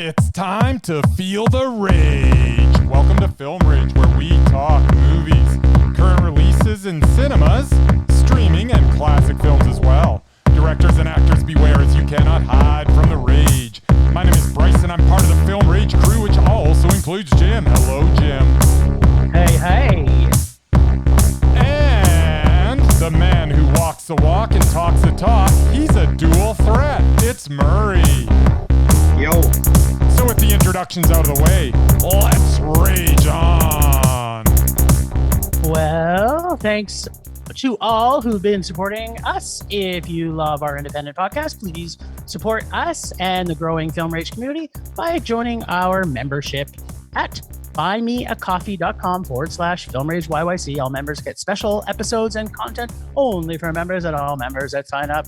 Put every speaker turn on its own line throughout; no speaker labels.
It's time to feel the rage. Welcome to Film Rage, where we talk movies, current releases in cinemas, streaming, and classic films as well. Directors and actors beware, as you cannot hide from the rage. My name is Bryce, and I'm part of the Film Rage crew, which also includes Jim. Hello, Jim.
Hey.
And the man who walks the walk and talks the talk, he's a dual threat. It's Murray.
Yo.
So with the introductions out of the way, let's rage on.
Well, thanks to all who've been supporting us. If you love our independent podcast, please support us and the growing Film Rage community by joining our membership at buymeacoffee.com/FilmRageYYC. All members get special episodes and content only for members, and all members that sign up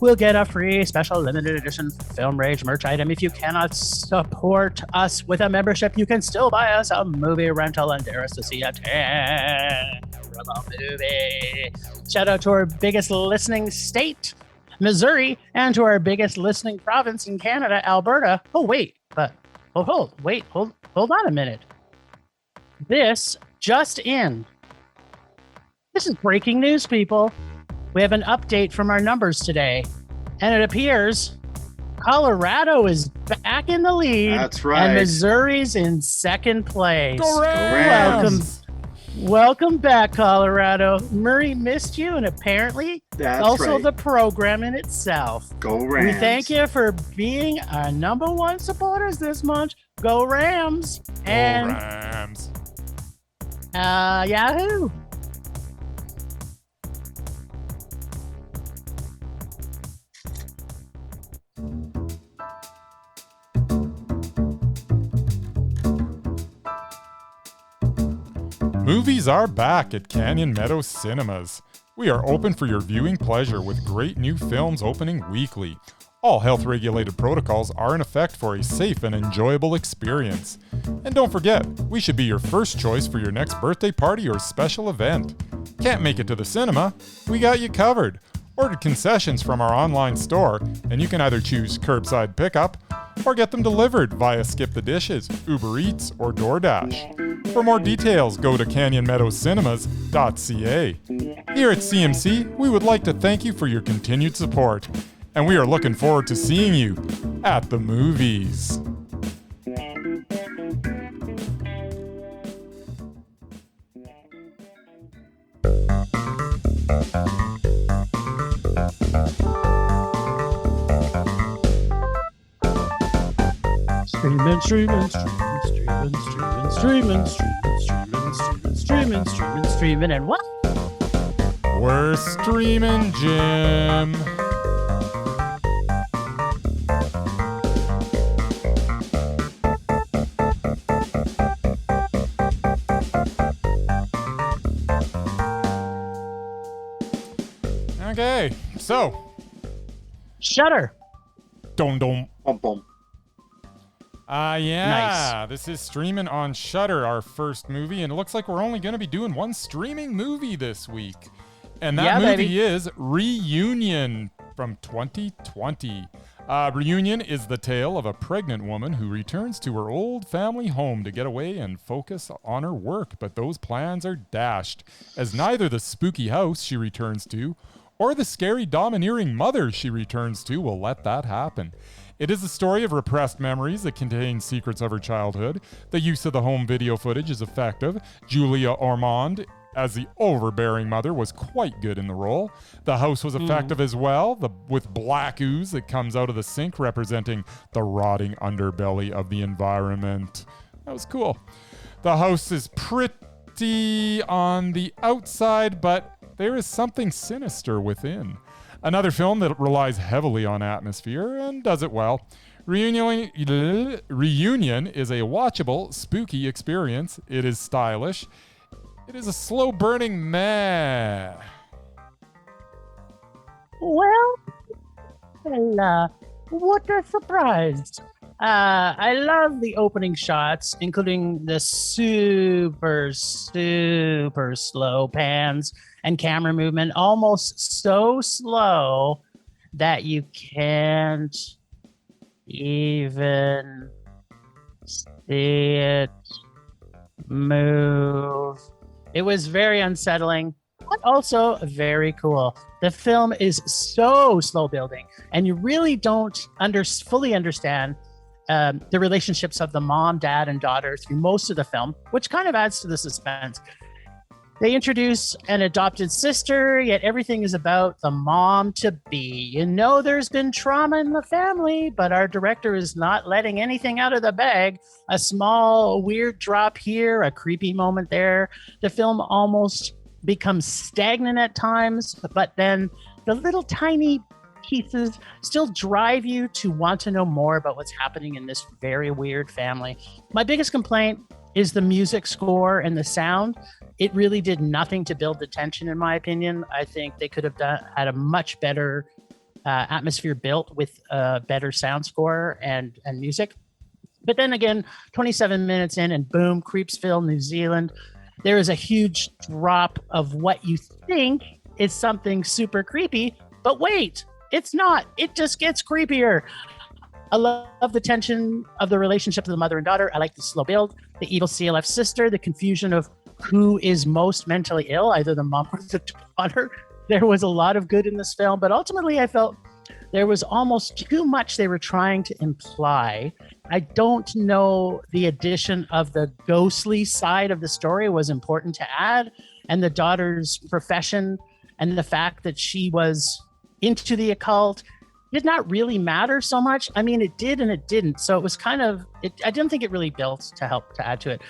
will get a free special limited edition Film Rage merch item. If you cannot support us with a membership, you can still buy us a movie rental and dare us to see a terrible movie. Shout out to our biggest listening state, Missouri, and to our biggest listening province in Canada, Alberta. Hold on a minute. This just in. This is breaking news, people. We have an update from our numbers today, and it appears Colorado is back in the lead.
That's right.
And Missouri's in second place.
Go Rams!
Welcome back, Colorado. Murray missed you, and apparently
That's
also
right.
the program in itself.
Go Rams.
We thank you for being our number one supporters this month. Go Rams! And
Go Rams.
Yahoo!
Movies are back at Canyon Meadow Cinemas. We are open for your viewing pleasure with great new films opening weekly. All health-regulated protocols are in effect for a safe and enjoyable experience. And don't forget, we should be your first choice for your next birthday party or special event. Can't make it to the cinema? We got you covered. Order concessions from our online store, and you can either choose curbside pickup or get them delivered via Skip the Dishes, Uber Eats, or DoorDash. For more details, go to canyonmeadowscinema.ca. Here at CMC, we would like to thank you for your continued support, and we are looking forward to seeing you at the movies.
Streaming, and what?
We're streaming, Jim. Okay, so
Shudder.
Dum.
Bum, bum.
Yeah, This is streaming on Shudder, our first movie, and it looks like we're only going to be doing one streaming movie this week. And that movie is Reunion from 2020. Reunion is the tale of a pregnant woman who returns to her old family home to get away and focus on her work, but those plans are dashed, as neither the spooky house she returns to or the scary domineering mother she returns to will let that happen. It is a story of repressed memories that contain secrets of her childhood. The use of the home video footage is effective. Julia Ormond, as the overbearing mother, was quite good in the role. The house was effective as well, with black ooze that comes out of the sink representing the rotting underbelly of the environment. That was cool. The house is pretty on the outside, but there is something sinister within. Another film that relies heavily on atmosphere and does it well. Reunion is a watchable, spooky experience. It is stylish. It is a slow-burning meh.
Well, what a surprise. I love the opening shots, including the super slow pans and camera movement, almost so slow that you can't even see it move. It was very unsettling, but also very cool. The film is so slow building, and you really don't fully understand the relationships of the mom, dad, and daughter through most of the film, which kind of adds to the suspense. They introduce an adopted sister, yet everything is about the mom-to-be. You know there's been trauma in the family, but our director is not letting anything out of the bag. A small, weird drop here, a creepy moment there. The film almost becomes stagnant at times, but then the little tiny pieces still drive you to want to know more about what's happening in this very weird family. My biggest complaint is the music score and the sound. It really did nothing to build the tension, in my opinion. I think they could have had a much better atmosphere built with a better sound score and music. But then again, 27 minutes in and boom, Creepsville, New Zealand. There is a huge drop of what you think is something super creepy, but wait, it's not. It just gets creepier. I love the tension of the relationship of the mother and daughter. I like the slow build, the evil CLF sister, the confusion of who is most mentally ill, either the mom or the daughter. There was a lot of good in this film, but ultimately I felt there was almost too much they were trying to imply. I don't know the addition of the ghostly side of the story was important to add, and the daughter's profession and the fact that she was into the occult did not really matter so much. I mean, it did and it didn't. So it was kind of, I didn't think it really built to help to add to it.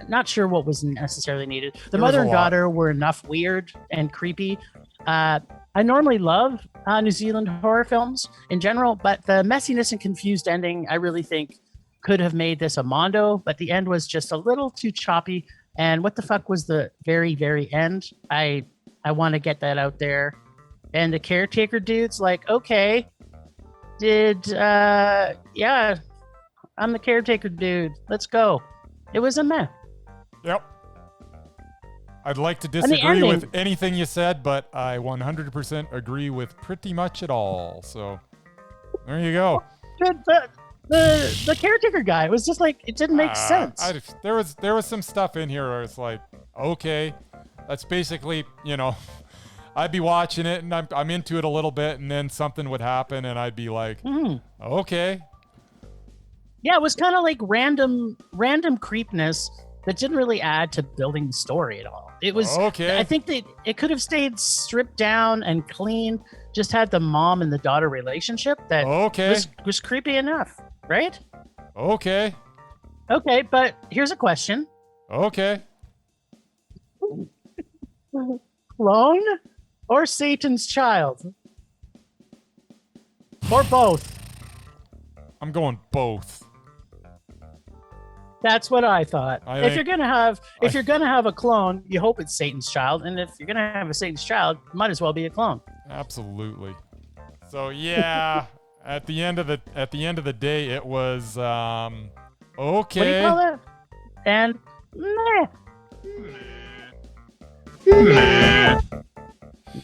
Not sure what was necessarily needed. The mother and daughter were enough weird and creepy. I normally love New Zealand horror films in general, but the messiness and confused ending, I really think could have made this a mondo, but the end was just a little too choppy. And what the fuck was the very, very end? I want to get that out there. And the caretaker dude's like, okay, yeah, I'm the caretaker dude. Let's go. It was a meh.
Yep. I'd like to disagree with anything you said, but I 100% agree with pretty much it all. So there you go.
The caretaker guy, it was just like, it didn't make sense.
There was some stuff in here where it's like, okay, that's basically, I'd be watching it and I'm into it a little bit, and then something would happen and I'd be like, okay.
Yeah, it was kind of like random creepness that didn't really add to building the story at all. It was okay. I think that it could have stayed stripped down and clean, just had the mom and the daughter relationship that was creepy enough, right?
Okay.
Okay, but here's a question.
Okay.
Clone or Satan's child? Or both?
I'm going both.
That's what I thought. If you're gonna have a clone, you hope it's Satan's child, and if you're gonna have a Satan's child, it might as well be a clone.
Absolutely. So yeah, at the end of the day, it was okay.
What do you call that? And meh.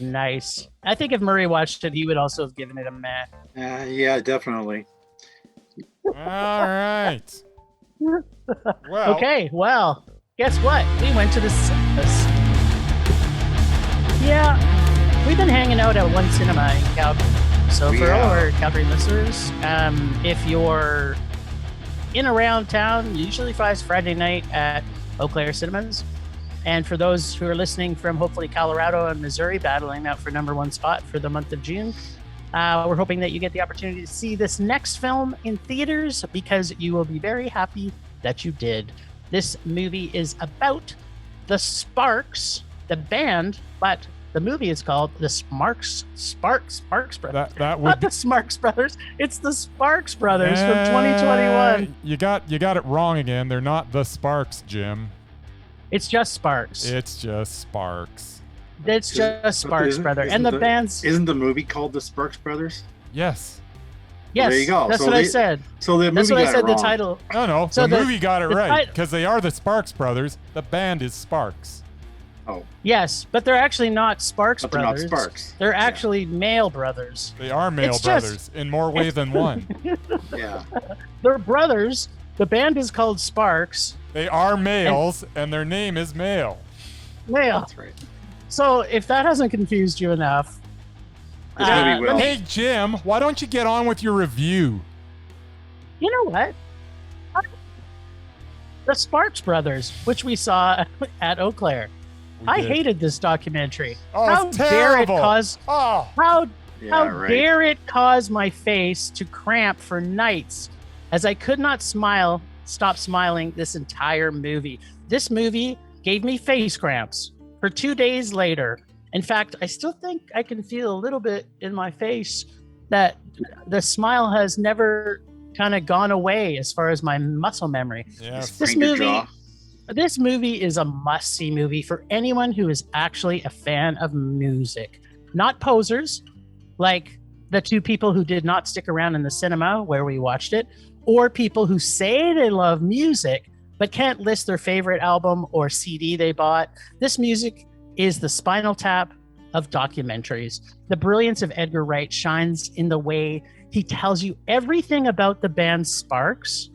Nice. I think if Murray watched it, he would also have given it a meh.
Yeah, definitely.
All right.
Well. Okay, well, guess what? We went to the cinemas. Yeah, we've been hanging out at one cinema in Calgary. So for all our Calgary listeners, if you're in around town, usually Friday night at Eau Claire Cinemas. And for those who are listening from hopefully Colorado and Missouri, battling out for #1 spot for the month of June, we're hoping that you get the opportunity to see this next film in theaters, because you will be very happy that you did. This movie is about the Sparks, the band, but the movie is called the Sparks Brothers. Not the Sparks Brothers. It's the Sparks Brothers from 2021.
You got it wrong again. They're not the Sparks, Jim.
It's just Sparks.
It's just Sparks.
It's just Sparks Brothers. And the band's...
Isn't the movie called The Sparks Brothers?
Yes.
Yes, well, there you go. That's what I said.
So the movie
That's what
got
I said,
it wrong.
the title.
No, so the movie got it right, because they are the Sparks Brothers. The band is Sparks.
Oh.
Yes, but they're actually not Sparks
But they're
brothers.
not Sparks.
They're actually male brothers.
They are male brothers in more ways than one.
Yeah.
They're brothers. The band is called Sparks.
They are males, and their name is Male.
Male.
That's right.
So if that hasn't confused you enough,
This movie will.
Hey, Jim, why don't you get on with your review?
you know what? The Sparks Brothers, which we saw at Eau Claire. I hated this documentary.
Oh,
how
it's
dare it
terrible.
cause
Oh,
how
Yeah,
dare it cause my face to cramp for nights as I could not stop smiling this entire movie. This movie gave me face cramps for 2 days later. In fact, I still think I can feel a little bit in my face that the smile has never kind of gone away as far as my muscle memory.
yeah.
This movie is a must-see movie for anyone who is actually a fan of music. Not posers, like the two people who did not stick around in the cinema where we watched it, or people who say they love music but can't list their favorite album or CD they bought. This music is the Spinal Tap of documentaries. The brilliance of Edgar Wright shines in the way he tells you everything about the band Sparks,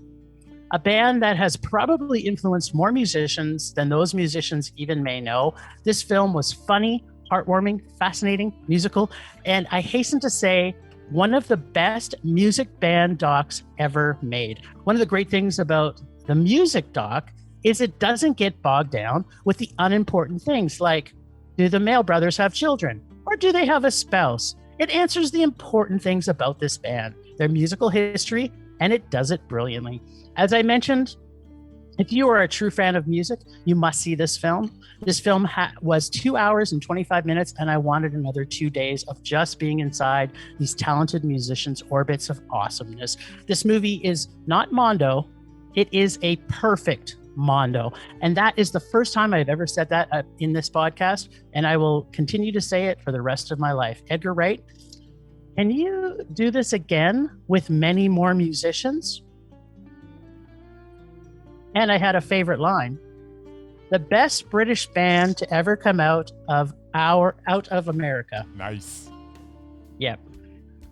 a band that has probably influenced more musicians than those musicians even may know. This film was funny, heartwarming, fascinating, musical, and I hasten to say, one of the best music band docs ever made. One of the great things about the music doc is it doesn't get bogged down with the unimportant things like, do the Male brothers have children? Or do they have a spouse? It answers the important things about this band, their musical history, and it does it brilliantly. As I mentioned, if you are a true fan of music, you must see this film. This film was 2 hours and 25 minutes, and I wanted another 2 days of just being inside these talented musicians' orbits of awesomeness. This movie is not Mondo. It is a perfect Mondo. And that is the first time I've ever said that in this podcast, and I will continue to say it for the rest of my life. Edgar Wright, can you do this again with many more musicians? And I had a favorite line. The best British band to ever come out of America.
Nice.
Yep.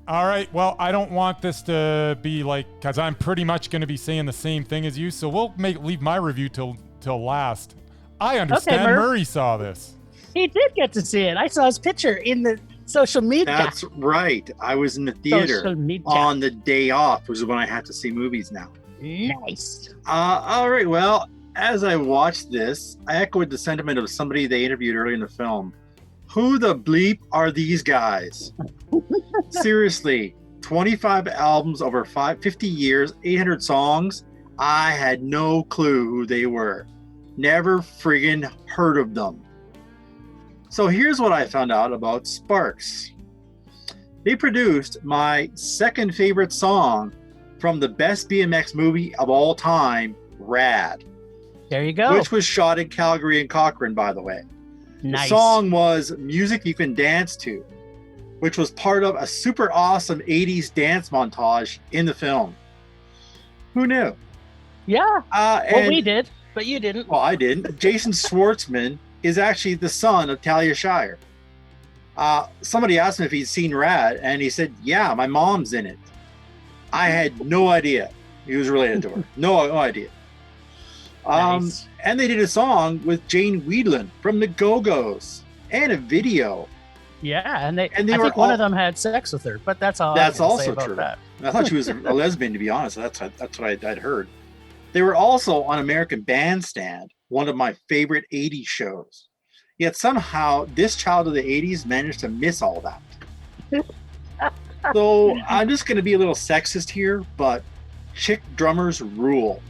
All right. Well, I don't want this to be like, because I'm pretty much going to be saying the same thing as you. So we'll leave my review till last. I understand Murray saw this.
He did get to see it. I saw his picture in the social media.
That's right. I was in the theater on the day off, which is when I had to see movies now.
Nice.
All right. Well, as I watched this, I echoed the sentiment of somebody they interviewed early in the film. Who the bleep are these guys? Seriously, 25 albums over 50 years, 800 songs. I had no clue who they were. Never friggin' heard of them. So here's what I found out about Sparks. They produced my second favorite song from the best BMX movie of all time, Rad.
There you go.
Which was shot in Calgary and Cochrane, by the way.
Nice.
The song was Music You Can Dance To, which was part of a super awesome 80s dance montage in the film. Who knew?
Yeah. Well, we did, but you didn't.
Well, I didn't. Jason Schwartzman is actually the son of Talia Shire. Somebody asked him if he'd seen Rad, and he said, yeah, my mom's in it. I had no idea he was related to her. No idea.
Nice.
And they did a song with Jane Wiedlin from the Go-Go's and a video.
Yeah, and I think one of them had sex with her, but that's all.
That's
I can
also
say about
true.
That.
I thought she was a lesbian, to be honest. That's what I'd heard. They were also on American Bandstand, one of my favorite 80s shows. Yet somehow this child of the 80s managed to miss all that. So I'm just going to be a little sexist here, but chick drummers rule.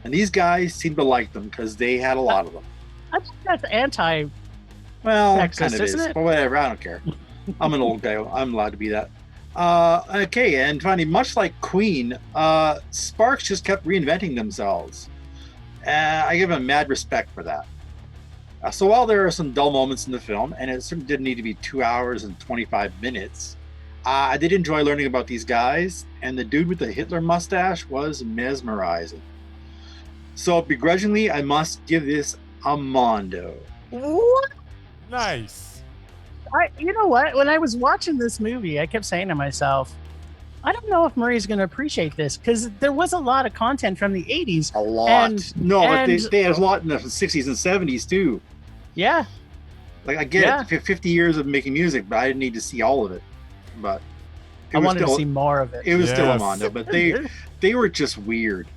And these guys seem to like them because they had a lot of them.
I think that's anti.
Well,
sexist,
kind of is.
isn't it?
But whatever, I don't care. I'm an old guy. I'm allowed to be that. Okay, and finally, much like Queen, Sparks just kept reinventing themselves. I give them mad respect for that. So while there are some dull moments in the film, and it certainly didn't need to be 2 hours and 25 minutes, I did enjoy learning about these guys, and the dude with the Hitler mustache was mesmerizing. So begrudgingly, I must give this a Mondo.
What?
Nice.
You know what? When I was watching this movie, I kept saying to myself, I don't know if Murray's going to appreciate this because there was a lot of content from the 80s.
A lot. But they had a lot in the 60s and 70s too.
Yeah.
Like I get it, 50 years of making music, but I didn't need to see all of it. But
I wanted to see more of it.
It was still a Mondo, but they were just weird.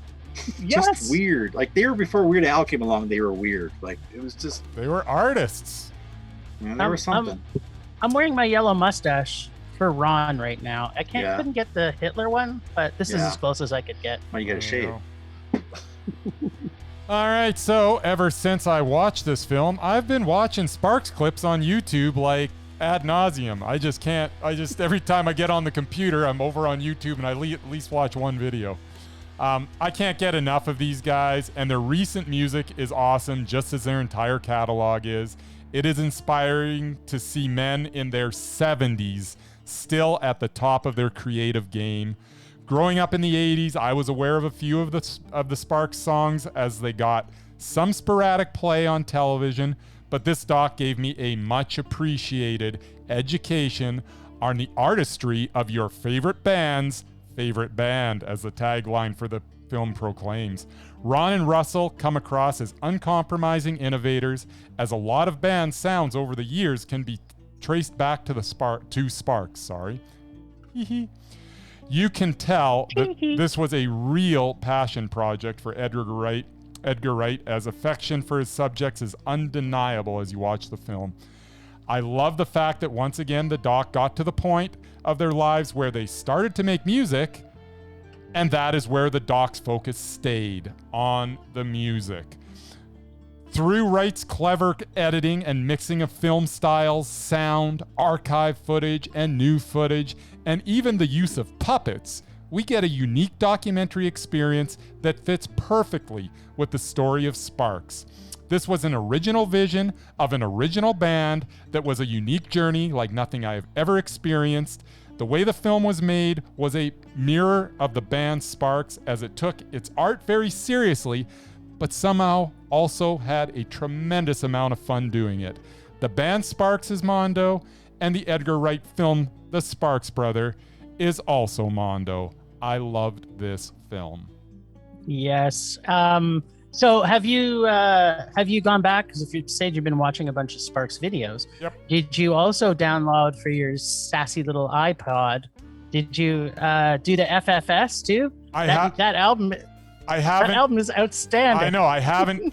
Just weird. Like they were before Weird Al came along. They were weird. Like it was just.
They were artists.
Yeah, they were something.
I'm wearing my yellow mustache for Ron right now. I couldn't get the Hitler one, but this is as close as I could get.
Well, you got to shave.
All right, so ever since I watched this film, I've been watching Sparks clips on YouTube like ad nauseum. Every time I get on the computer, I'm over on YouTube and I at least watch one video. I can't get enough of these guys, and their recent music is awesome, just as their entire catalog is. It is inspiring to see men in their 70s still at the top of their creative game. Growing up in the 80s, I was aware of a few of the Sparks songs as they got some sporadic play on television, but this doc gave me a much appreciated education on the artistry of your favorite band's favorite band, as the tagline for the film proclaims. Ron and Russell come across as uncompromising innovators, as a lot of band sounds over the years can be traced back to Sparks. You can tell that this was a real passion project for Edgar Wright, as affection for his subjects is undeniable as you watch the film. I love the fact that once again the doc got to the point of their lives where they started to make music, and that is where the doc's focus stayed, on the music. Through Wright's clever editing and mixing of film styles, sound, archive footage, and new footage, and even the use of puppets, we get a unique documentary experience that fits perfectly with the story of Sparks. This was an original vision of an original band that was a unique journey like nothing I have ever experienced. The way the film was made was a mirror of the band Sparks, as it took its art very seriously, but somehow also had a tremendous amount of fun doing it. The band Sparks is Mondo, and the Edgar Wright film, The Sparks Brother, is also Mondo. I loved this film.
Yes. So have you gone back? Because if you said you've been watching a bunch of Sparks videos, did you also download for your sassy little iPod? Did you do the FFS too? That album.
I haven't.
That album is outstanding.
I know. I haven't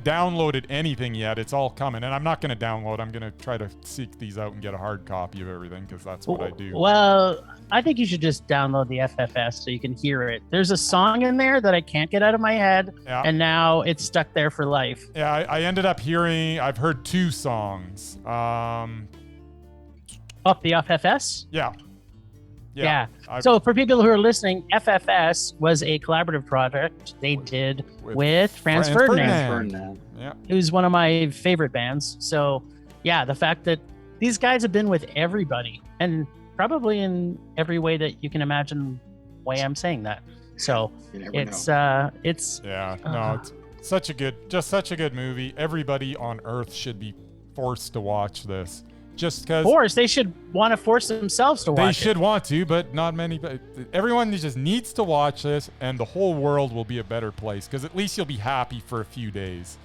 downloaded anything yet. It's all coming, and I'm not going to download. I'm going to try to seek these out and get a hard copy of everything, because that's what I do.
Well, I think you should just download the FFS so you can hear it. There's a song in there that I can't get out of my head, and now it's stuck there for life.
Yeah, I ended up hearing. I've heard two songs.
Off the FFS?
Yeah.
So for people who are listening, FFS was a collaborative project they did with Franz Ferdinand.
Yeah.
Who's one of my favorite bands. So yeah, the fact that these guys have been with everybody, and probably in every way that you can imagine why I'm saying that. So it's
such a good movie. Everybody on earth should be forced to watch this. Just because
they should want to force themselves to watch it.
They should want to, but not many. But everyone just needs to watch this, and the whole world will be a better place, because at least you'll be happy for a few days.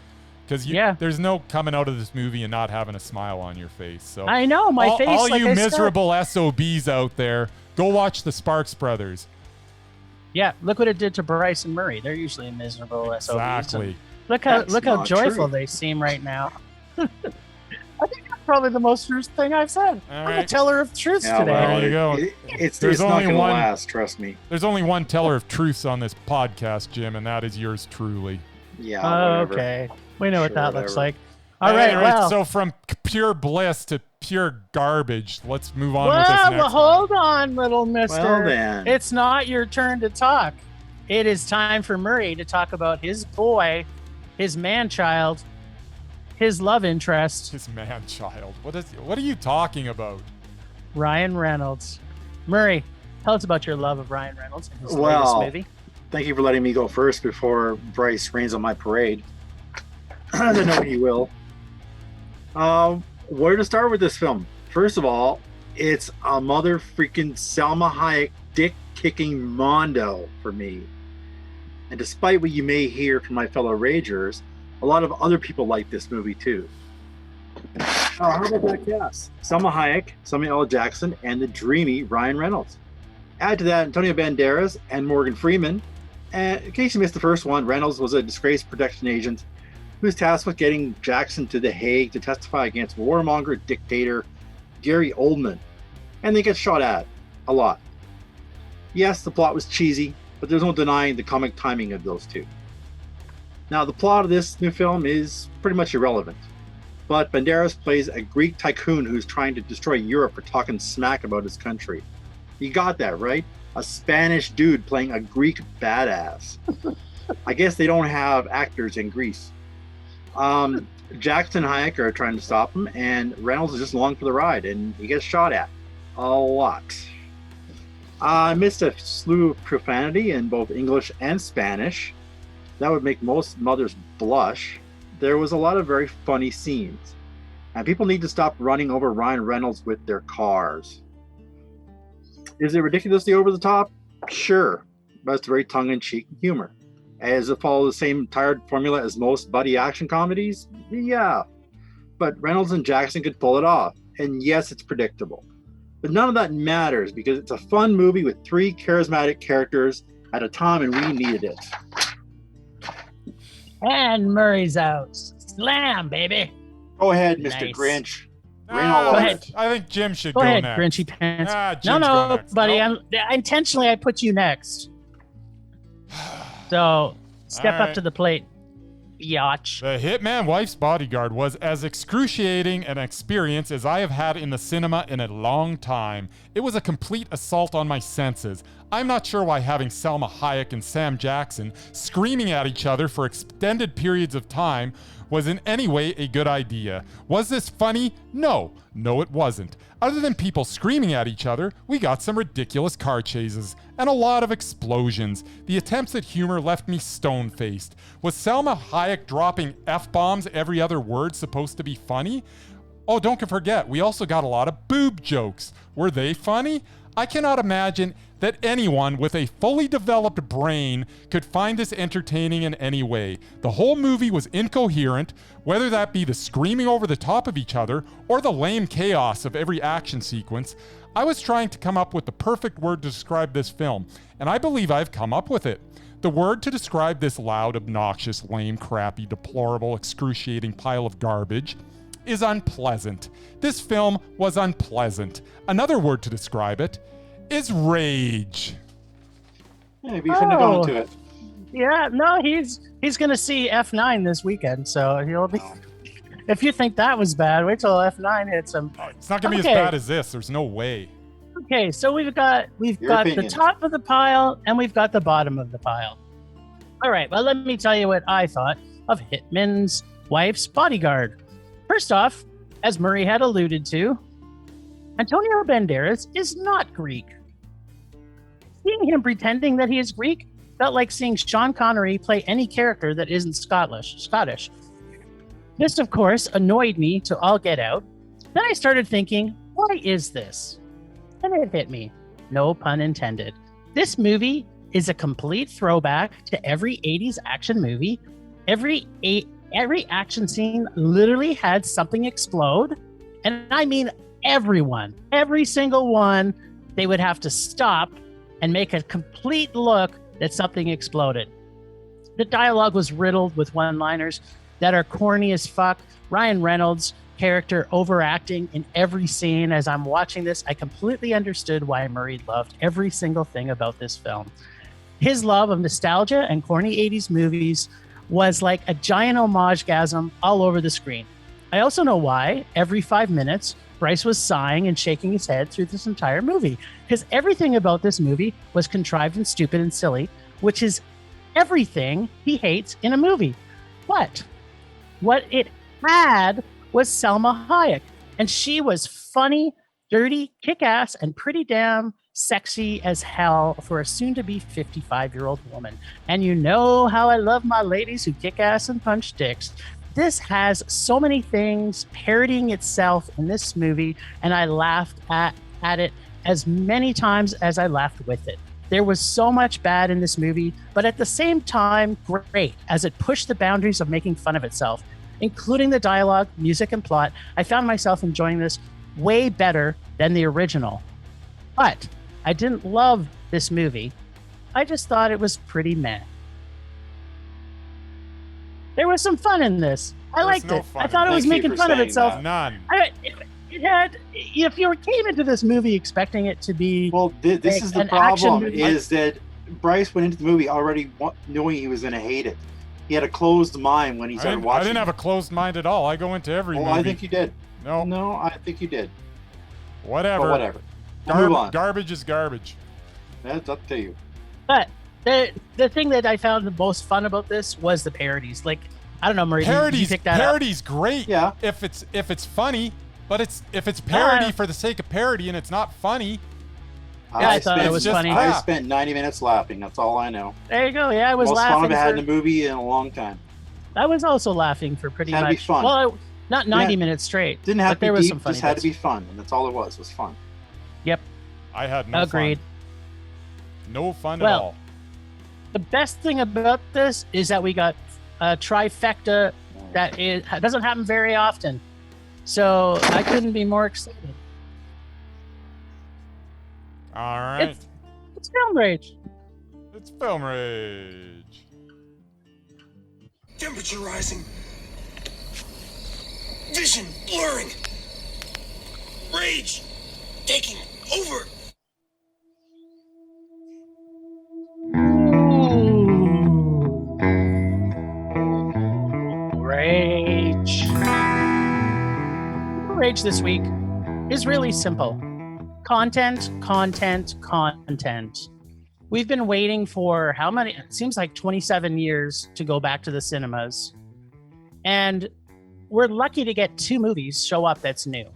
Because there's no coming out of this movie and not having a smile on your face. So
I know my face.
All you miserable SOBs out there, go watch the Sparks Brothers.
Yeah, look what it did to Bryce and Murray. They're usually miserable SOBs.
Exactly.
Look how joyful they seem right now. I think that's probably the most truth thing I've said. I'm a teller of truths today.
There you go.
It's not going to last, trust me.
There's only one teller of truths on this podcast, Jim, and that is yours truly.
Yeah.
Okay. We know what that looks like. All right. Well,
so from pure bliss to pure garbage, let's move on with this next
one. Hold on, little mister.
Well, then.
It's not your turn to talk. It is time for Murray to talk about his boy, his man-child, his love interest.
His man-child. What are you talking about?
Ryan Reynolds. Murray, tell us about your love of Ryan Reynolds and his latest movie.
Thank you for letting me go first before Bryce rains on my parade. I don't know he will. Where to start with this film? First of all, it's a mother freaking Salma Hayek dick kicking mondo for me. And despite what you may hear from my fellow ragers, a lot of other people like this movie too. How about that cast? Salma Hayek, Samuel L. Jackson, and the dreamy Ryan Reynolds. Add to that Antonio Banderas and Morgan Freeman. And in case you missed the first one, Reynolds was a disgraced protection agent who was tasked with getting Jackson to The Hague to testify against warmonger dictator Gary Oldman. And they get shot at a lot. Yes, the plot was cheesy, but there's no denying the comic timing of those two. Now, the plot of this new film is pretty much irrelevant, but Banderas plays a Greek tycoon who's trying to destroy Europe for talking smack about his country. You got that, right? A Spanish dude playing a Greek badass. I guess they don't have actors in Greece. Jackson and Hayek are trying to stop him, and Reynolds is just along for the ride, and he gets shot at a lot. I missed a slew of profanity in both English and Spanish. That would make most mothers blush. There was a lot of very funny scenes, and people need to stop running over Ryan Reynolds with their cars. Is it ridiculously over the top? Sure, but it's very tongue-in-cheek humor. Does it follow the same tired formula as most buddy action comedies? Yeah, but Reynolds and Jackson could pull it off, and yes, it's predictable. But none of that matters because it's a fun movie with three charismatic characters at a time and we needed it.
And Murray's out. Slam, baby.
Go ahead, Mr.
Nice.
Grinch.
Go ahead.
I think Jim should
Go
go
ahead,
next.
Grinchy Pants.
Jim's
No,
going next.
buddy.
Nope.
Intentionally, I put you next. So step
All
up
right.
to the plate, biatch.
The Hitman Wife's Bodyguard was as excruciating an experience as I have had in the cinema in a long time. It was a complete assault on my senses. I'm not sure why having Salma Hayek and Sam Jackson screaming at each other for extended periods of time was in any way a good idea. Was this funny? No, it wasn't. Other than people screaming at each other, we got some ridiculous car chases and a lot of explosions. The attempts at humor left me stone-faced. Was Salma Hayek dropping F-bombs every other word supposed to be funny? Oh, don't forget, we also got a lot of boob jokes. Were they funny? I cannot imagine that anyone with a fully developed brain could find this entertaining in any way. The whole movie was incoherent, whether that be the screaming over the top of each other or the lame chaos of every action sequence. I was trying to come up with the perfect word to describe this film, and I believe I've come up with it. The word to describe this loud, obnoxious, lame, crappy, deplorable, excruciating pile of garbage is unpleasant. This film was unpleasant. Another word to describe it is rage.
Yeah, maybe you shouldn't have gone to it.
Yeah, no, he's gonna see F9 this weekend, so he'll be. If you think that was bad, wait till F9 hits him.
It's not gonna be as bad as this. There's no way.
Okay, so we've got the top of the pile and we've got the bottom of the pile. All right, well, let me tell you what I thought of Hitman's Wife's Bodyguard. First off, as Murray had alluded to, Antonio Banderas is not Greek. Seeing him pretending that he is Greek felt like seeing Sean Connery play any character that isn't Scottish. This, of course, annoyed me to all get out. Then I started thinking, why is this? And it hit me. No pun intended. This movie is a complete throwback to every 80s action movie. Every action scene literally had something explode. And I mean everyone, every single one, they would have to stop and make a complete look that something exploded. The dialogue was riddled with one-liners that are corny as fuck. Ryan Reynolds' character overacting in every scene. As I'm watching this, I completely understood why Murray loved every single thing about this film. His love of nostalgia and corny 80s movies was like a giant homage-gasm all over the screen. I also know why every 5 minutes, Bryce was sighing and shaking his head through this entire movie, because everything about this movie was contrived and stupid and silly, which is everything he hates in a movie. But what it had was Salma Hayek, and she was funny, dirty, kick-ass, and pretty damn sexy as hell for a soon-to-be 55-year-old woman. And you know how I love my ladies who kick ass and punch dicks. this has so many things parodying itself in this movie, and I laughed at it as many times as I laughed with it. There was so much bad in this movie, but at the same time, great, as it pushed the boundaries of making fun of itself, including the dialogue, music, and plot. I found myself enjoying this way better than the original. But I didn't love this movie. I just thought it was pretty meh. There was some fun in this. I liked it. I thought it was making fun of itself.
None.
It had. If you came into this movie expecting it to be,
well, this is the problem. Is that Bryce went into the movie already knowing he was going to hate it. He had a closed mind when he started watching.
I didn't have a closed mind at all. I go into every movie.
I think you did.
No,
I think you did.
Whatever.
But whatever. Move on.
Garbage is garbage.
That's up to you.
But the thing that I found the most fun about this was the parodies. Like, I don't know, Marie, did you pick that up?
Parody's great.
Yeah.
If it's funny, but if it's parody for the sake of parody and it's not funny.
Yeah, I thought it was funny.
I spent 90 minutes laughing. That's all I know.
There you go. Yeah, I was laughing.
Most fun I've had in a movie in a long time.
I was also laughing for pretty much.
Had to be fun.
Well, not 90 minutes straight.
Didn't have to be
there was
deep.
Some funny
just had to be fun, and that's all it was fun.
Yep.
I had no
Agreed.
fun. No fun at all.
The best thing about this is that we got a trifecta that doesn't happen very often. So I couldn't be more excited.
All right.
It's film rage.
It's film rage.
Temperature rising. Vision blurring. Rage taking over.
Rage. Rage this week is really simple. Content. We've been waiting for how many? It seems like 27 years to go back to the cinemas. And we're lucky to get 2 movies show up that's new.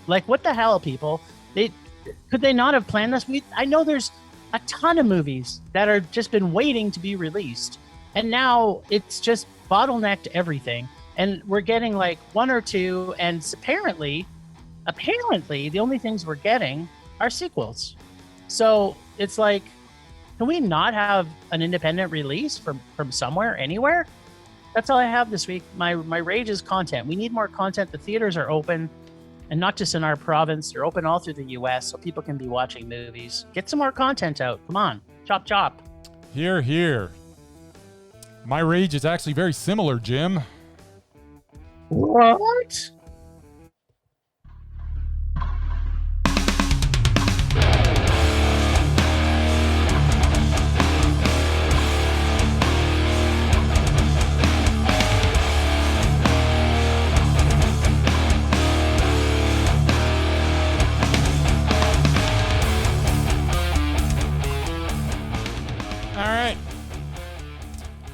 Like, what the hell, people? Could they not have planned this? I know there's a ton of movies that are just been waiting to be released. And now it's just bottlenecked everything. And we're getting like 1 or 2. And apparently, the only things we're getting are sequels. So it's like, can we not have an independent release from somewhere, anywhere? That's all I have this week. My rage is content. We need more content. The theaters are open, and not just in our province. They're open all through the U.S. so people can be watching movies. Get some more content out. Come on. Chop, chop.
Hear, hear. My rage is actually very similar, Jim.
What?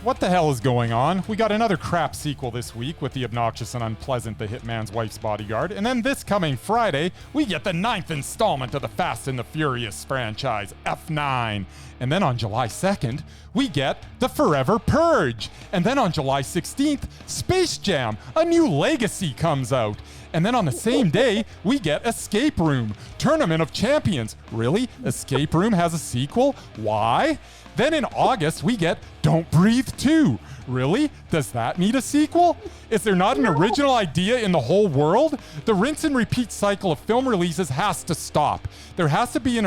What the hell is going on? We got another crap sequel this week with the obnoxious and unpleasant The Hitman's Wife's Bodyguard, and then this coming Friday, we get the 9th installment of the Fast and the Furious franchise, F9. And then on July 2nd, we get The Forever Purge. And then on July 16th, Space Jam, A New Legacy comes out. And then on the same day, we get Escape Room, Tournament of Champions. Really? Escape Room has a sequel? Why? Then in August, we get Don't Breathe 2. Really? Does that need a sequel? Is there not an original idea in the whole world? The rinse and repeat cycle of film releases has to stop. There has to be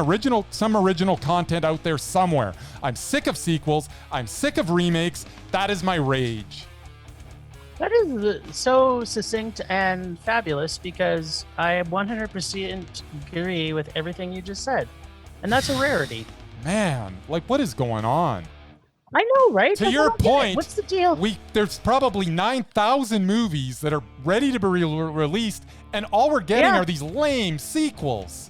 some original content out there somewhere. I'm sick of sequels. I'm sick of remakes. That is my rage.
That is so succinct and fabulous because I 100% agree with everything you just said. And that's a rarity.
Man, like, what is going on?
I know, right?
To your point,
what's the deal?
There's probably 9,000 movies that are ready to be released, and all we're getting are these lame sequels.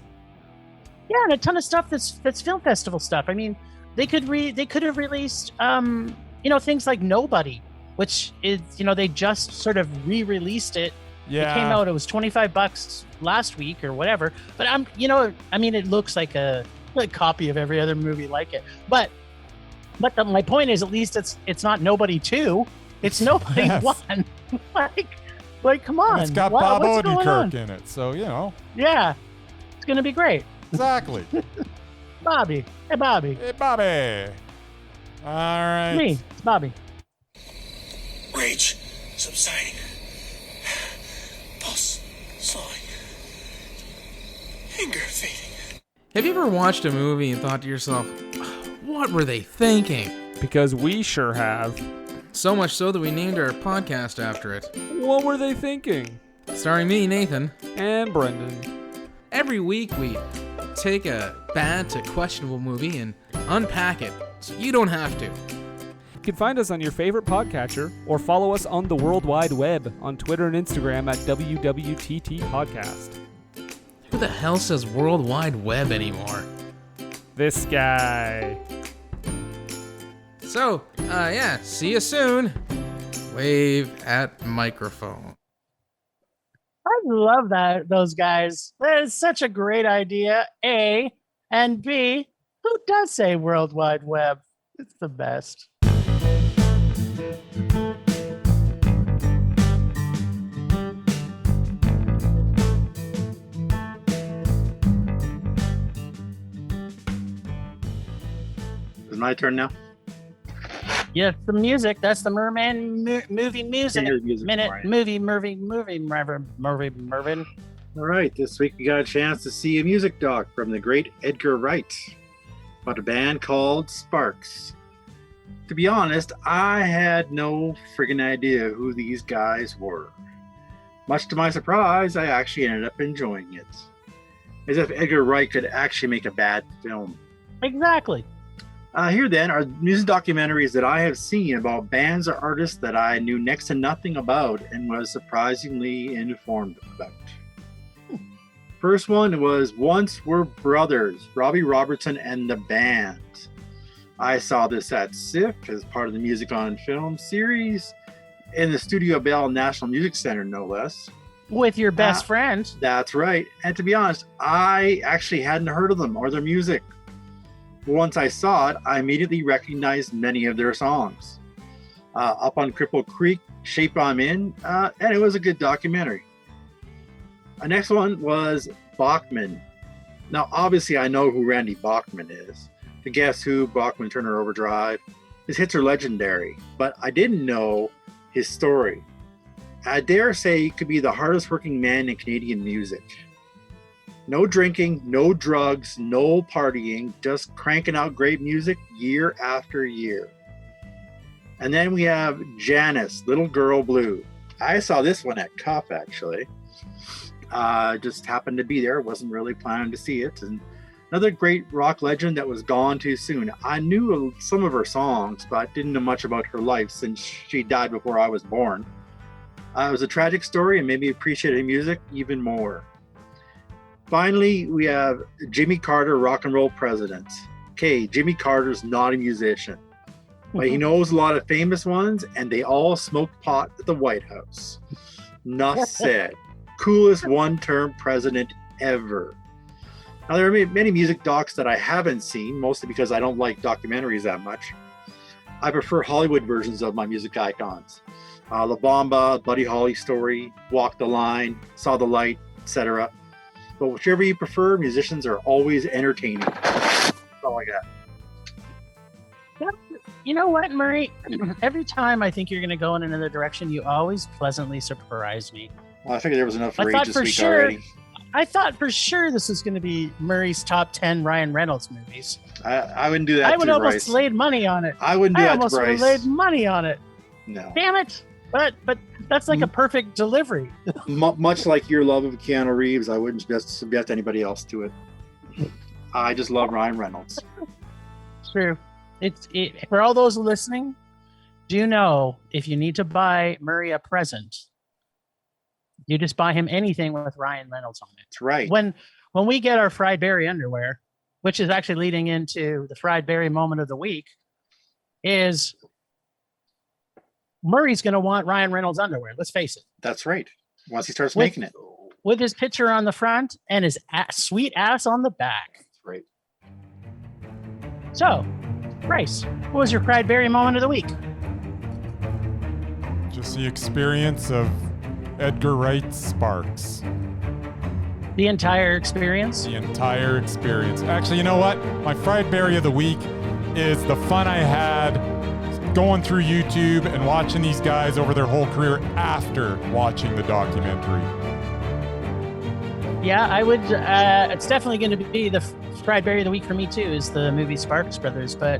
Yeah, and a ton of stuff that's film festival stuff. I mean, they could have released things like Nobody, which is, they just sort of re-released it.
Yeah.
It came out, it was $25 last week or whatever. But it looks like a copy of every other movie like it. But my point is, at least it's not Nobody 2. It's Nobody 1. like, come on.
It's got Bob Odenkirk in it, so, you know.
Yeah, it's going to be great.
Exactly.
Bobby. Hey, Bobby.
Hey, Bobby. All right.
Me. It's Bobby.
Rage subsiding. Pulse slowing. Anger fading.
Have you ever watched a movie and thought to yourself, what were they thinking?
Because we sure have.
So much so that we named our podcast after it.
What were they thinking?
Starring me, Nathan.
And Brendan.
Every week we take a bad to questionable movie and unpack it so you don't have to.
You can find us on your favorite podcatcher or follow us on the World Wide Web on Twitter and Instagram at WWTT Podcast.
Who the hell says World Wide Web anymore?
This guy.
So, yeah, see you soon. Wave at microphone.
I love those guys. That is such a great idea, A. And B, who does say World Wide Web? It's the best.
Is it my turn now?
Yeah, it's the music. That's the Merman movie music. Minute
Brian.
movie, Mervin.
All right, this week we got a chance to see a music doc from the great Edgar Wright about a band called Sparks. To be honest, I had no friggin' idea who these guys were. Much to my surprise, I actually ended up enjoying it. As if Edgar Wright could actually make a bad film.
Exactly.
Here then are music documentaries that I have seen about bands or artists that I knew next to nothing about and was surprisingly informed about. First one was Once Were Brothers, Robbie Robertson and the Band. I saw this at SIF as part of the Music on Film series in the Studio Bell National Music Center, no less.
With your best friend.
That's right. And to be honest, I actually hadn't heard of them or their music. Once I saw it, I immediately recognized many of their songs. Up on Cripple Creek, Shape I'm In, and it was a good documentary. The next one was Bachman. Now, obviously, I know who Randy Bachman is. To Guess Who, Bachman Turner Overdrive. His hits are legendary, but I didn't know his story. I dare say he could be the hardest working man in Canadian music. No drinking, no drugs, no partying, just cranking out great music year after year. And then we have Janice, Little Girl Blue. I saw this one at Cuff, actually. Just happened to be there, wasn't really planning to see it. And another great rock legend that was gone too soon. I knew some of her songs, but didn't know much about her life since she died before I was born. It was a tragic story and made me appreciate her music even more. Finally, we have Jimmy Carter, Rock and Roll President. Okay, Jimmy Carter's not a musician, but he knows a lot of famous ones, and they all smoke pot at the White House. Enough said. Coolest one-term president ever. Now, there are many music docs that I haven't seen, mostly because I don't like documentaries that much. I prefer Hollywood versions of my music icons. La Bamba, Buddy Holly Story, Walk the Line, Saw the Light, etc. But whichever you prefer, musicians are always entertaining. That's all I got.
You know what, Murray? Every time I think you're going to go in another direction, you always pleasantly surprise me.
Well, I figured there was enough rage this week already.
I thought for sure this was going to be Murray's top 10 Ryan Reynolds movies.
I wouldn't do that
I would
to
almost
Bryce.
laid money on it.
I wouldn't do that to Bryce.
I almost laid money on it.
No.
Damn it. But that's like a perfect delivery.
Much like your love of Keanu Reeves, I wouldn't subject anybody else to it. I just love Ryan Reynolds.
It's true. For all those listening, do you know if you need to buy Murray a present, you just buy him anything with Ryan Reynolds on it.
That's right.
When we get our fried berry underwear, which is actually leading into the fried berry moment of the week, is Murray's going to want Ryan Reynolds underwear. Let's face it.
That's right. Once he starts making it.
With his picture on the front and his sweet ass on the back.
That's right.
So, Bryce, what was your fried berry moment of the week?
Just the experience of Edgar Wright's Sparks.
The entire experience?
The entire experience. Actually, you know what? My fried berry of the week is the fun I had going through YouTube and watching these guys over their whole career after watching the documentary.
Yeah, I would. It's definitely going to be the fried berry of the week for me too. Is the movie Sparks Brothers? But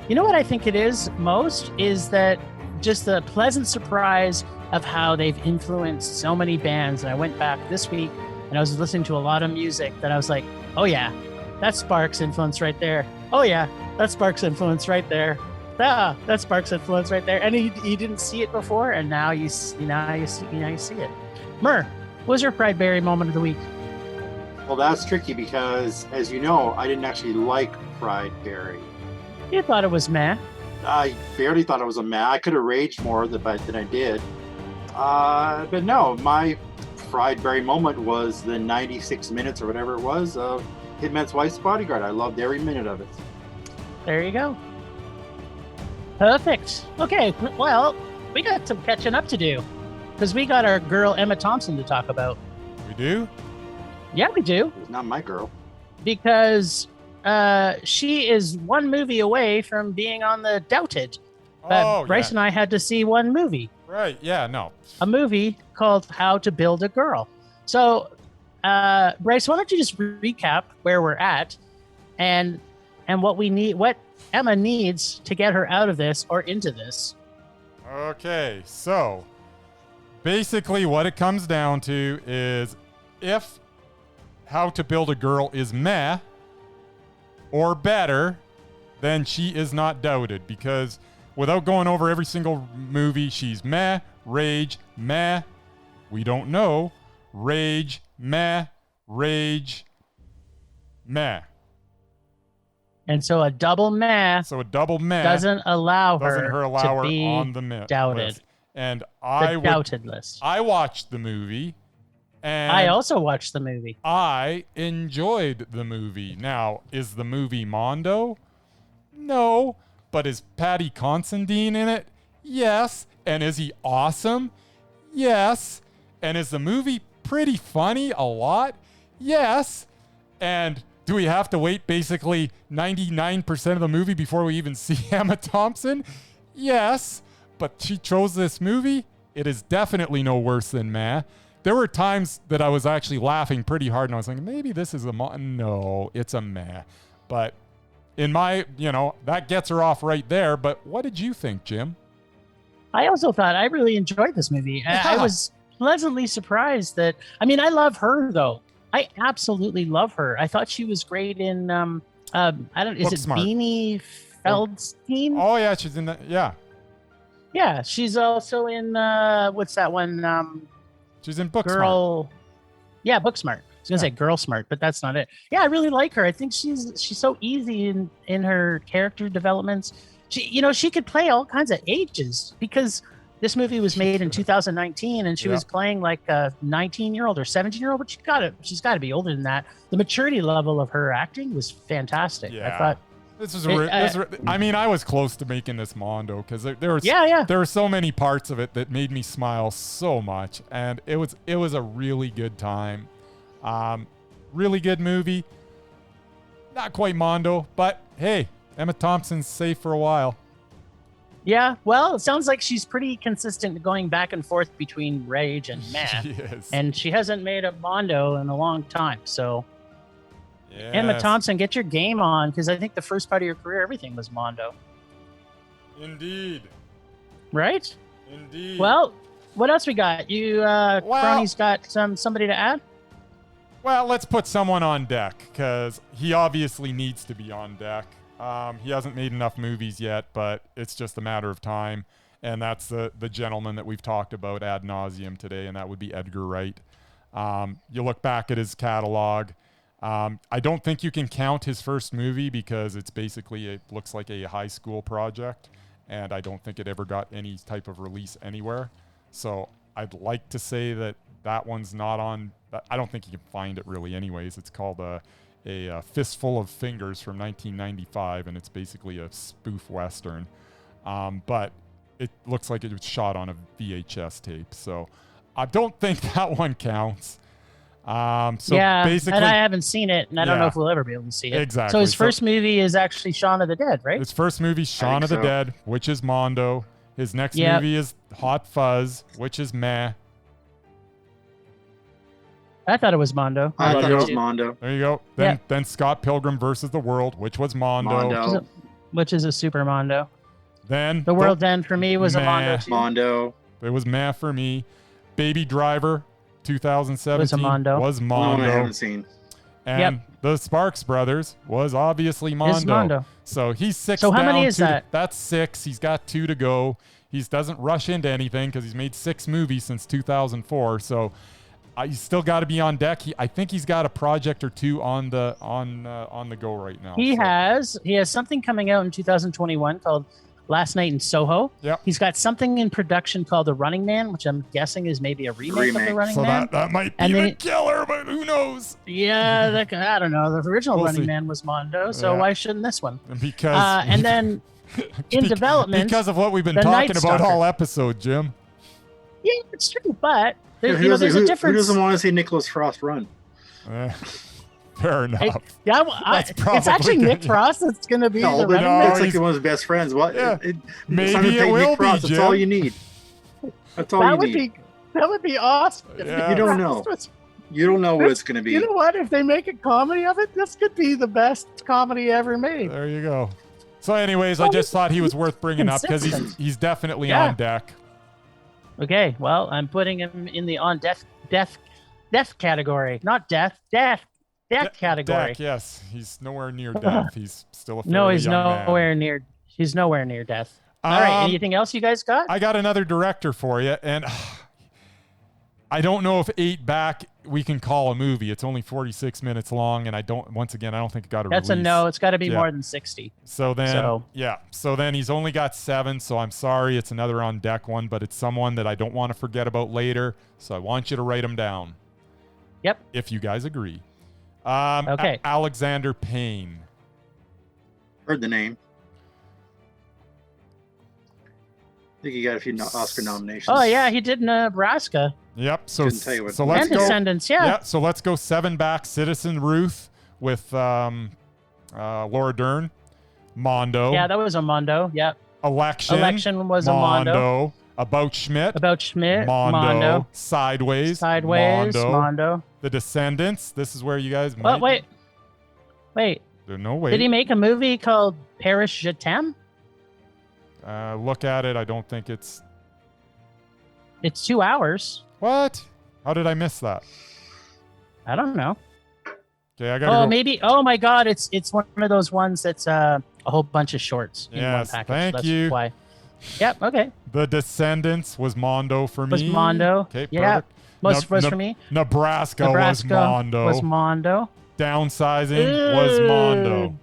you know what I think it is most is that just the pleasant surprise of how they've influenced so many bands. And I went back this week and I was listening to a lot of music that I was like, oh yeah, that's Sparks influence right there. Oh yeah, that's Sparks influence right there. Ah, that's Sparks influence right there. And you didn't see it before, and now you see it. Mur, what was your fried berry moment of the week?
Well, that's tricky because, as you know, I didn't actually like fried berry.
You thought it was meh.
I barely thought it was a meh. I could have raged more than I did. But no, my fried berry moment was the 96 minutes or whatever it was of Hitman's Wife's Bodyguard. I loved every minute of it.
There you go. Perfect. Okay, well, we got some catching up to do because we got our girl Emma Thompson to talk about.
We do?
Yeah, we do.
It's not my girl.
Because she is one movie away from being on the Doubted. Bryce and I had to see one movie.
Right, yeah, no.
A movie called How to Build a Girl. So, Bryce, why don't you just recap where we're at and what we need, what Emma needs to get her out of this or into this.
Okay, so basically what it comes down to is if How to Build a Girl is meh or better, then she is not doubted, because without going over every single movie, she's meh, rage, meh, we don't know, rage, meh, meh.
And so a double meh.
So a double meh
doesn't allow her to be
on the
doubted.
List. And
the doubted list.
I watched the movie. And
I also watched the movie.
I enjoyed the movie. Now, is the movie Mondo? No. But is Paddy Considine in it? Yes. And is he awesome? Yes. And is the movie pretty funny a lot? Yes. And do we have to wait basically 99% of the movie before we even see Emma Thompson? Yes. But she chose this movie. It is definitely no worse than meh. There were times that I was actually laughing pretty hard and I was like, maybe this is no, it's a meh. But in my, that gets her off right there. But what did you think, Jim?
I also thought I really enjoyed this movie. Yeah. I was pleasantly surprised that, I love her though. I absolutely love her. I thought she was great in, is it Beanie Feldstein?
Oh yeah, she's in that, yeah.
Yeah, she's also in, what's that one?
She's in Booksmart.
Yeah, Booksmart. I was gonna say Girl Smart, but that's not it. Yeah, I really like her. I think she's so easy in her character developments. She could play all kinds of ages because this movie was made in 2019 and she was playing like a 19-year-old or 17-year-old, but she's got to be older than that. The maturity level of her acting was fantastic.
Yeah.
I thought
I was close to making this Mondo because there were so many parts of it that made me smile so much, and it was a really good time. Really good movie. Not quite Mondo, but hey, Emma Thompson's safe for a while.
Yeah, well, it sounds like she's pretty consistent going back and forth between rage and meh.
She is.
And she hasn't made a Mondo in a long time, so...
Yes.
Emma Thompson, get your game on, because I think the first part of your career, everything was Mondo.
Indeed.
Right?
Indeed.
Well, what else we got? Crony's got somebody to add?
Well, let's put someone on deck, because he obviously needs to be on deck. He hasn't made enough movies yet, but it's just a matter of time. And that's the gentleman that we've talked about ad nauseum today, and that would be Edgar Wright. You look back at his catalog. I don't think you can count his first movie because it's basically, it looks like a high school project, and I don't think it ever got any type of release anywhere. So I'd like to say that one's not on. I don't think you can find it really anyways. It's called a Fistful of Fingers from 1995, and it's basically a spoof Western. But it looks like it was shot on a VHS tape. So I don't think that one counts. Basically,
and I haven't seen it, and I don't know if we'll ever be able to see it.
Exactly.
So his first movie is actually Shaun of the Dead, right?
His first movie, Shaun of the Dead, which is Mondo. His next movie is Hot Fuzz, which is meh.
I thought it was Mondo.
I thought it was Mondo.
There you go. Then Scott Pilgrim versus the World, which was Mondo.
Which is a super Mondo.
Then
The World's End for me was a Mondo too.
Mondo.
It was meh for me. Baby Driver, 2017
was a Mondo.
Was Mondo.
I haven't seen.
And the Sparks Brothers was obviously Mondo.
Is Mondo.
So he's 6
So
down.
how many is that?
That's 6. He's got 2 to go. He doesn't rush into anything because he's made 6 movies since 2004. So he's still got to be on deck. I think he's got a project or 2 on the go right now.
He has something coming out in 2021 called Last Night in Soho.
Yep.
He's got something in production called The Running Man, which I'm guessing is maybe a remake of The Running Man.
So that might be the killer, but who knows?
Yeah, I don't know. The original Running Man was Mondo, so why shouldn't this one?
Because
and then in development,
because of what we've been talking about all episode, Jim.
Yeah, it's true, but there's a difference.
Who doesn't want to see Nicholas Frost run?
Fair enough.
It's actually Nick Frost that's going to be the Running Man.
It's like one of his best friends. What?
Yeah, maybe it will be, Jim.
That's all you need. That's all you need.
That would be awesome.
Yeah.
You don't know. You don't know what it's going to be.
You know what? If they make a comedy of it, this could be the best comedy ever made.
There you go. So anyways, I just thought he was worth bringing up because he's definitely on deck.
Okay, well, I'm putting him in the on death category. Not death category.
Deck, yes. He's nowhere near death. He's still a fairly
he's
young
nowhere
man.
near. He's nowhere near death. All right. Anything else you guys got?
I got another director for you, and I don't know if 8 Back we can call a movie. It's only 46 minutes long, and I don't think it got a release.
That's a no. It's got to be more than 60.
So then he's only got 7. So I'm sorry, it's another on deck one, but it's someone that I don't want to forget about later. So I want you to write him down.
Yep.
If you guys agree.
Okay.
Alexander Payne.
Heard the name. I think he got a few Oscar nominations.
Oh yeah, he did Nebraska.
Yep. So let's
and
go.
Descendants. Yeah.
So let's go 7 Back. Citizen Ruth with Laura Dern. Mondo.
Yeah, that was a Mondo. Yep.
Election
was a Mondo.
About Schmidt.
Mondo.
Sideways.
Mondo.
The Descendants. This is where you guys might...
Wait.
No, wait.
Did he make a movie called Paris Je t'aime?
Look at it. I don't think it's...
It's 2 hours.
What? How did I miss that?
I don't know.
Okay, I gotta go.
Maybe. Oh my God! It's one of those ones that's a whole bunch of shorts in one package.
Thank you.
Why? Yep. Okay.
The Descendants was Mondo for me.
Was Mondo?
Okay.
Yeah.
Perfect.
Was for me.
Nebraska was Mondo.
Was Mondo.
Downsizing was Mondo.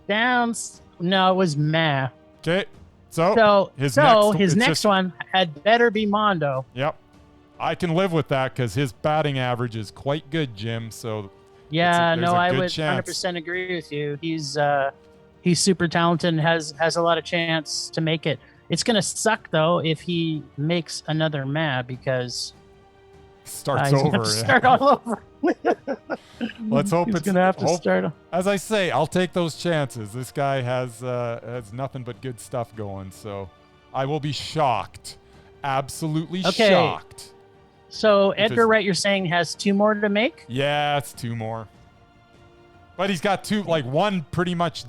No, it was meh.
Okay. So
his next one had better be Mondo.
Yep. I can live with that because his batting average is quite good, Jim. So
yeah, I would
chance.
100% agree with you. He's super talented and has a lot of chance to make it. It's gonna suck though if he makes another meh because
starts over.
Start all over.
Let's hope
he's gonna have to start.
As I say, I'll take those chances. This guy has nothing but good stuff going, so I will be shocked, absolutely shocked.
So Edgar Wright, you're saying has 2 more to make?
Yeah, it's 2 more. But he's got 2, like one pretty much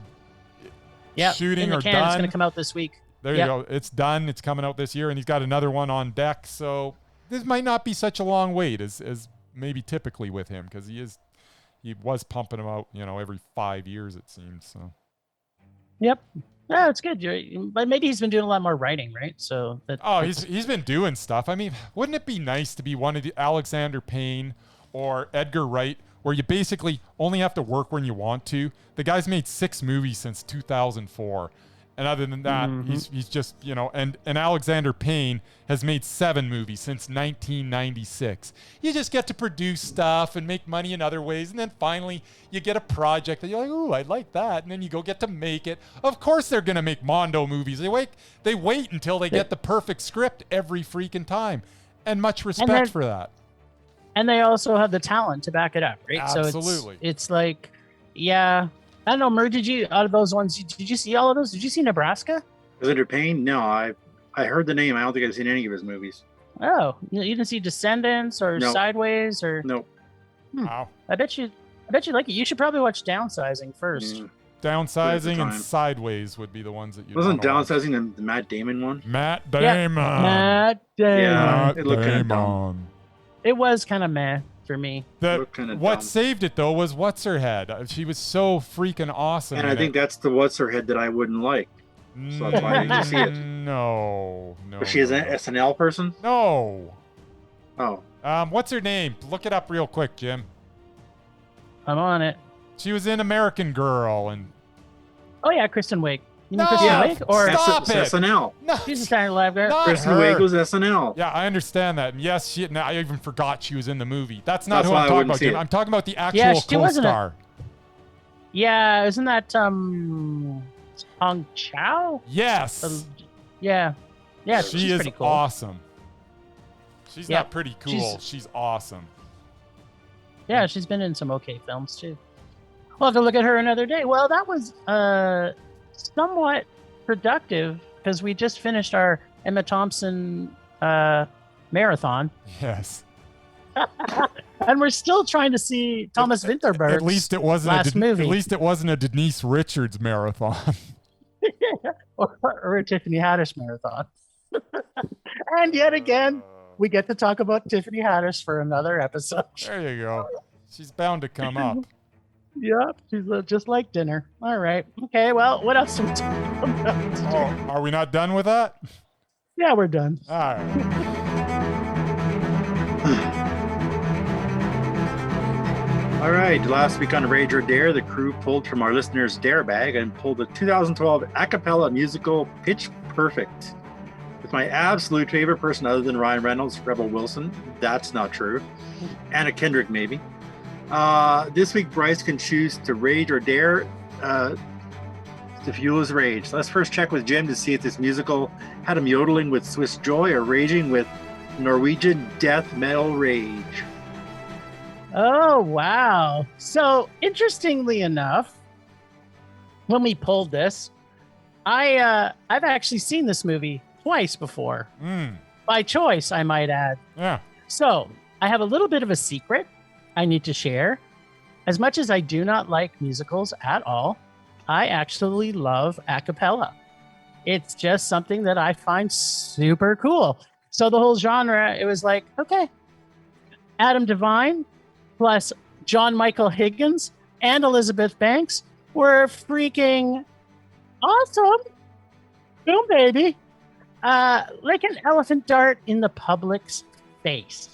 shooting or done.
It's going to come out this week.
There you go. It's done. It's coming out this year, and he's got another one on deck. So this might not be such a long wait as maybe typically with him because he was pumping them out, every 5 years it seems. So.
Yep. Yeah, it's good. But maybe he's been doing a lot more writing, right? So
he's been doing stuff. I mean, wouldn't it be nice to be one of the Alexander Payne or Edgar Wright, where you basically only have to work when you want to? The guy's made 6 movies since 2004, And other than that, he's just, you know, and Alexander Payne has made 7 movies since 1996. You just get to produce stuff and make money in other ways, and then finally you get a project that you're like, ooh, I like that, and then you go get to make it. Of course they're going to make Mondo movies. They wait until they get the perfect script every freaking time, and much respect for that.
And they also have the talent to back it up, right?
Absolutely.
So it's like, yeah. I don't know, Mur, did you, out of those ones, did you see all of those? Did you see Nebraska?
Alexander Payne? No, I heard the name. I don't think I've seen any of his movies.
Oh, you didn't see Descendants or
No.
Sideways or?
Nope.
Wow.
I bet you like it. You should probably watch Downsizing first.
Yeah.
Downsizing and Sideways would be the ones that you
Wasn't Downsizing the Matt Damon one?
Matt Damon.
Matt Damon.
Yeah, it looked kind of dumb.
It was kind of meh for me.
What saved it though was What's Her Head. She was so freaking awesome.
And I think that's the What's Her Head that I wouldn't like. So that's why I didn't see it.
No.
Was she an SNL person?
No.
Oh.
What's her name? Look it up real quick, Jim.
I'm on it.
She was in American Girl and.
Oh yeah, Kristen Wiig. You
No,
mean Kristen Wiig? Or
stop it.
SNL.
No,
she's a Saturday Night Live girl.
Kristen Wiig was SNL.
Yeah, I understand that. And yes, I even forgot she was in the movie. That's not who
why
I'm
I
talking
wouldn't
about,
see
Jim.
it.
I'm talking about the actual
Yeah, she wasn't
co-star.
Yeah, isn't that Hong Chow?
Yes.
Yeah. Yeah,
She
she's
is
pretty cool.
awesome. She's
Yeah,
not pretty cool. She's awesome.
Yeah, she's been in some okay films too. We'll have to look at her another day. Well, that was somewhat productive because we just finished our Emma Thompson marathon.
Yes.
And we're still trying to see Thomas Vinterberg's
At least it wasn't
last movie.
At least it wasn't a Denise Richards marathon.
or a Tiffany Haddish marathon. And yet again, we get to talk about Tiffany Haddish for another episode.
There you go. She's bound to come up.
Yep, she's just like dinner. All right. Okay, well, what else are we talking about today?
Oh, are we not done with that?
Yeah, we're done.
All right.
All right, last week on Rage or Dare, the crew pulled from our listeners' dare bag and pulled the 2012 a cappella musical Pitch Perfect. With my absolute favorite person other than Ryan Reynolds, Rebel Wilson. That's not true. Anna Kendrick, maybe. This week, Bryce can choose to rage or dare to fuel his rage. Let's first check with Jim to see if this musical had him yodeling with Swiss joy or raging with Norwegian death metal rage.
Oh, wow. So, interestingly enough, when we pulled this, I've actually seen this movie twice before. By choice, I might add.
Yeah.
So, I have a little bit of a secret I need to share. As much as I do not like musicals at all, I actually love a cappella. It's just something that I find super cool. So the whole genre, it was like, okay, Adam Devine plus John Michael Higgins and Elizabeth Banks were freaking awesome. Boom, baby. Like an elephant dart in the public's face.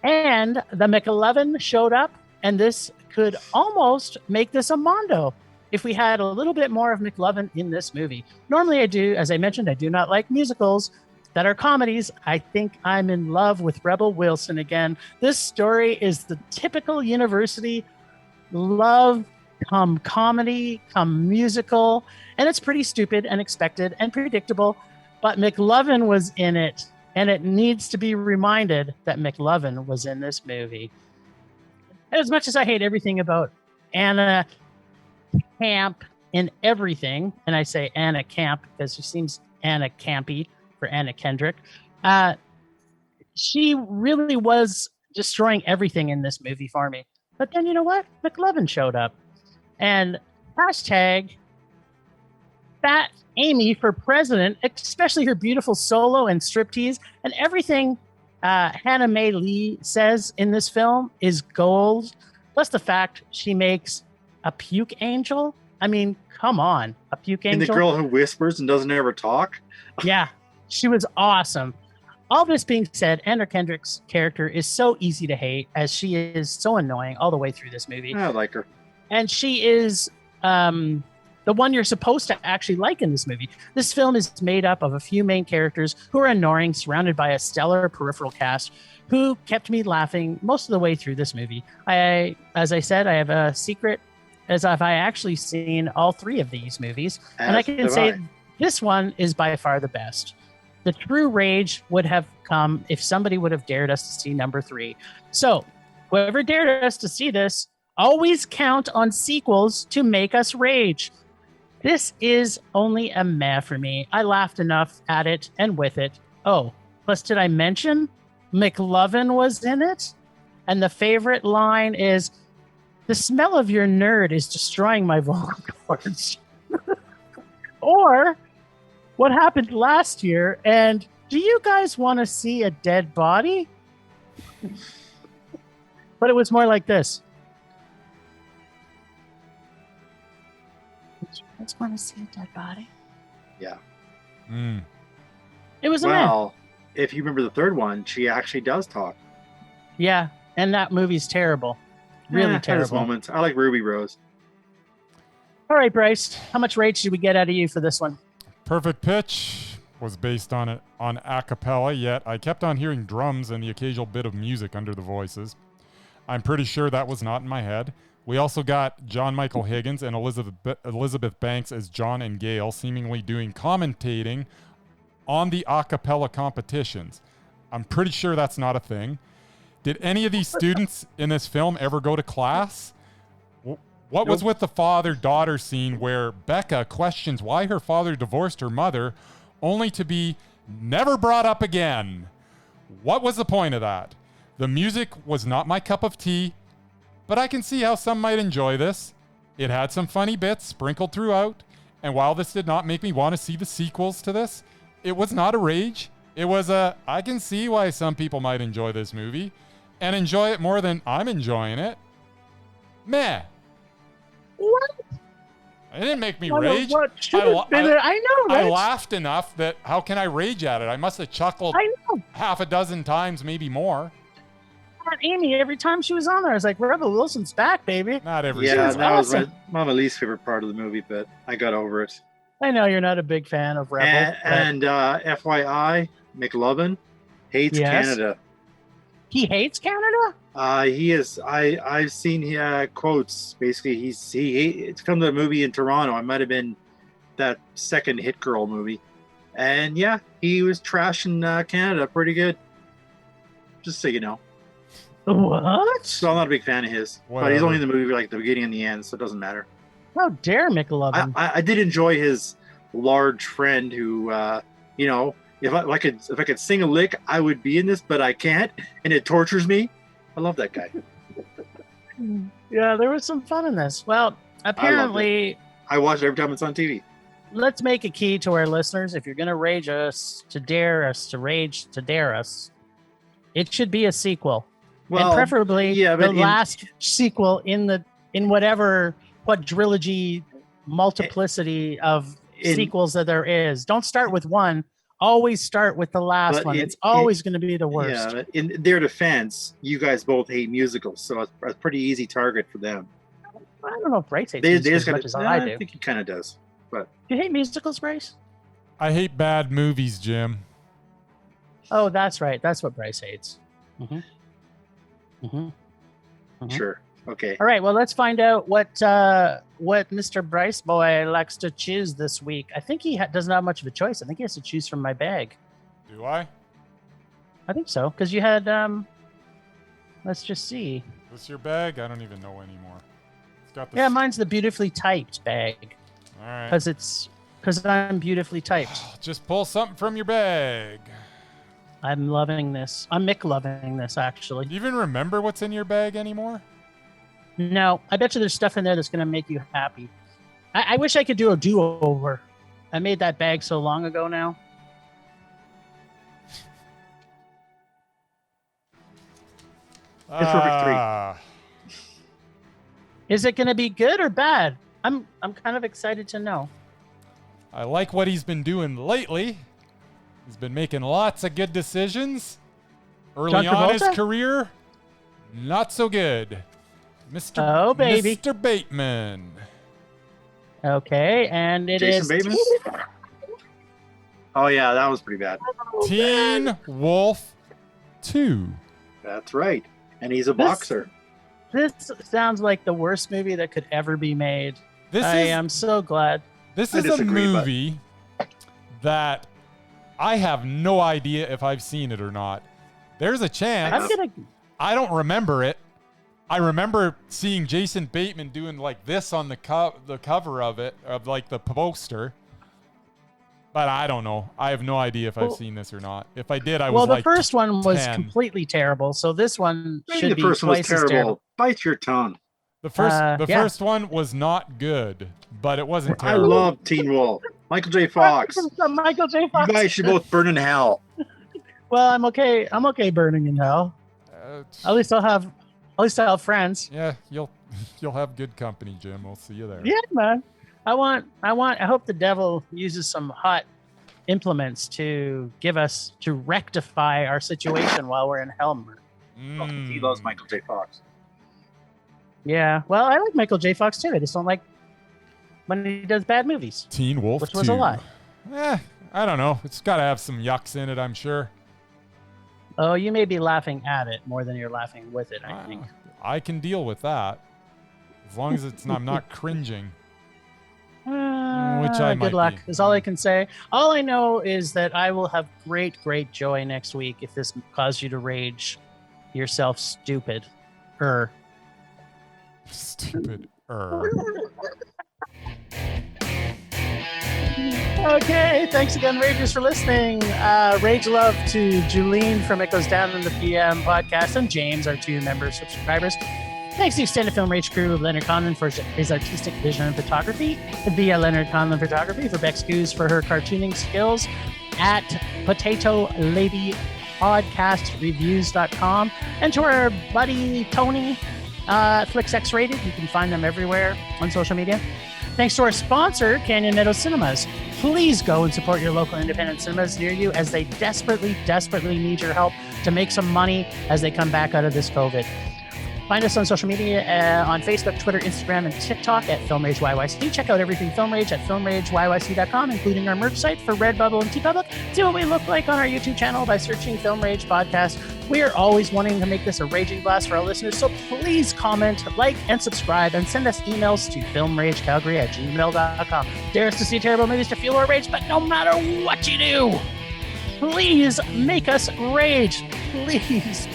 And the McLovin showed up, and this could almost make this a Mondo if we had a little bit more of McLovin in this movie. Normally I do, as I mentioned, I do not like musicals that are comedies. I think I'm in love with Rebel Wilson again. This story is the typical university love come comedy, come musical, and it's pretty stupid and expected and predictable, but McLovin was in it, and it needs to be reminded that McLovin was in this movie. As much as I hate everything about Anna Camp in everything, and I say Anna Camp because she seems Anna Campy for Anna Kendrick, she really was destroying everything in this movie for me. But then you know what? McLovin showed up. And hashtag Fat Amy for president, especially her beautiful solo and striptease, and everything Hannah Mae Lee says in this film is gold. Plus the fact she makes a puke angel. I mean, come on, a puke angel.
And the girl who whispers and doesn't ever talk.
Yeah, she was awesome. All this being said, Anna Kendrick's character is so easy to hate, as she is so annoying all the way through this movie.
I like her.
And she is the one you're supposed to actually like in this movie. This film is made up of a few main characters who are annoying, surrounded by a stellar peripheral cast who kept me laughing most of the way through this movie. As I said, I have a secret, as if I actually seen all 3 of these movies, and I can say this one is by far the best. The true rage would have come if somebody would have dared us to see number 3. So, whoever dared us to see this, always count on sequels to make us rage. This is only a meh for me. I laughed enough at it and with it. Oh, plus did I mention McLovin was in it? And the favorite line is, "The smell of your nerd is destroying my vocal cords." Or, "What happened last year? And do you guys want to see a dead body?" But it was more like this. "I just want to see a dead body."
Yeah.
It was a mess.
Well, if you remember the third one, she actually does talk.
Yeah, and that movie's terrible. Really
At this
terrible.
moment, I like Ruby Rose.
All right, Bryce, how much rage did we get out of you for this one?
Perfect Pitch was based on a cappella, yet I kept on hearing drums and the occasional bit of music under the voices. I'm pretty sure that was not in my head. We also got John Michael Higgins and Elizabeth Banks as John and Gail, seemingly doing commentating on the a cappella competitions. I'm pretty sure that's not a thing. Did any of these students in this film ever go to class? What was with the father-daughter scene where Becca questions why her father divorced her mother, only to be never brought up again? What was the point of that? The music was not my cup of tea, but I can see how some might enjoy this. It had some funny bits sprinkled throughout, and while this did not make me want to see the sequels to this, it was not a rage. It was I can see why some people might enjoy this movie, and enjoy it more than I'm enjoying it. Meh.
What?
It didn't make me
What,
rage.
what should have been it? I know,
I
right?
laughed enough that how can I rage at it? I must have chuckled
I know.
half a dozen times, maybe more.
Amy, every time she was on there, I was like, Rebel Wilson's back, baby.
Not every
Yeah,
time.
that was
awesome.
my least favorite part of the movie, but I got over it.
I know you're not a big fan of Rebel.
And FYI, McLovin hates
Yes.
Canada.
He hates Canada?
He is. I've seen quotes. Basically, it's from the movie in Toronto. It might have been that second Hit Girl movie, and yeah, he was trashing Canada pretty good. Just so you know.
What?
So I'm not a big fan of his, but he's only in the movie like the beginning and the end, so it doesn't matter.
How dare McLovin?
I did enjoy his large friend who, if I could sing a lick, I would be in this, but I can't, and it tortures me. I love that guy.
Yeah, there was some fun in this. Well, apparently,
I watch it every time it's on TV.
let's make a key to our listeners. If you're going to rage us, to dare us, to rage, to dare us, it should be a sequel.
Well,
and preferably
yeah,
the
but
last sequel in whatever quadrilogy multiplicity of sequels that there is. Don't start with one. Always start with the last one. It's always going to be the worst.
Yeah, in their defense, you guys both hate musicals, so it's a pretty easy target for them.
I don't know if Bryce hates musicals as much as I do.
I think he kind of does. But
You hate musicals, Bryce?
I hate bad movies, Jim.
Oh, that's right. That's what Bryce hates.
Sure. Okay.
All right. Well, let's find out what Mr. Bryce Boy likes to choose this week. I think he doesn't have much of a choice. I think he has to choose from my bag.
Do I?
I think so, because you had. Let's just see.
What's your bag? I don't even know anymore. It's got the
Yeah, mine's the beautifully typed bag.
All right.
Because I'm beautifully typed.
Just pull something from your bag.
I'm loving this. I'm Mick-loving this, actually.
Do you even remember what's in your bag anymore?
No, I bet you there's stuff in there that's going to make you happy. I wish I could do a do-over. I made that bag so long ago now.
It's perfect 3.
Is it going to be good or bad? I'm kind of excited to know.
I like what he's been doing lately. He's been making lots of good decisions. Early
John
on in his
Travolta?
career, not so good.
Oh, baby.
Mr. Bateman.
Okay, and it
Jason
is
Bateman? Oh, yeah, that was pretty bad.
Teen Wolf 2.
That's right. And he's a boxer.
This sounds like the worst movie that could ever be made. I am so glad.
This is a movie that I have no idea if I've seen it or not. There's a chance. I don't remember it. I remember seeing Jason Bateman doing like this on the cover of it, of like the poster. But I don't know. I have no idea if I've seen this or not. If I did, I was like,
well, the first one was
10.
completely terrible, so this one should be
twice
as terrible.
Bite your tongue.
The first one was not good, but it wasn't terrible.
I love Teen Wolf. Michael J. Fox.
Michael J. Fox.
You guys should both burn in hell.
Well, I'm okay. I'm okay burning in hell. At least I'll have friends.
Yeah, you'll have good company, Jim. We'll see you there.
Yeah, man. I hope the devil uses some hot implements to rectify our situation while we're in hell.
He loves Michael J. Fox.
Yeah, well, I like Michael J. Fox too. I just don't like when he does bad movies.
Teen Wolf 2.
Which was a lie.
I don't know. It's got to have some yucks in it, I'm sure.
Oh, you may be laughing at it more than you're laughing with it, I think.
I can deal with that. As long as I'm not cringing. Which I might
good luck
be.
is all I can say. All I know is that I will have great joy next week if this caused you to rage yourself stupid.
Stupid.
Okay, thanks again, Ragers, for listening. Rage love to Julene from It Goes Down in the PM podcast and James, our 2 member subscribers. Thanks to the extended Film Rage crew, Leonard Conlon for his artistic vision and photography, via Leonard Conlon Photography, for Bex Goose for her cartooning skills, at Potato Lady PodcastReviews.com, and to our buddy Tony, Flicks X Rated. You can find them everywhere on social media. Thanks to our sponsor, Canyon Meadows Cinemas. Please go and support your local independent cinemas near you as they desperately need your help to make some money as they come back out of this COVID. Find us on social media on Facebook, Twitter, Instagram, and TikTok at Film Rage YYC. Check out everything Film Rage at filmrageyyc.com, including our merch site for Redbubble and TeePublic. See what we look like on our YouTube channel by searching Film Rage Podcast. We are always wanting to make this a raging blast for our listeners, so please comment, like, and subscribe, and send us emails to filmragecalgary@gmail.com. Dare us to see terrible movies to fuel our rage, but no matter what you do, please make us rage. Please.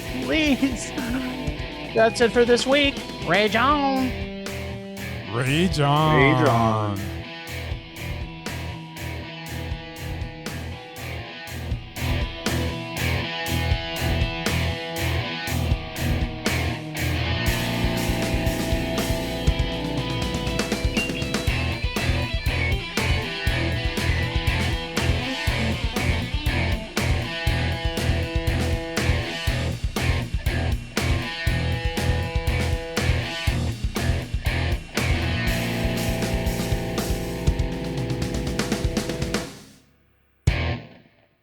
That's it for this week. Rage on.
Rage on.
Rage on.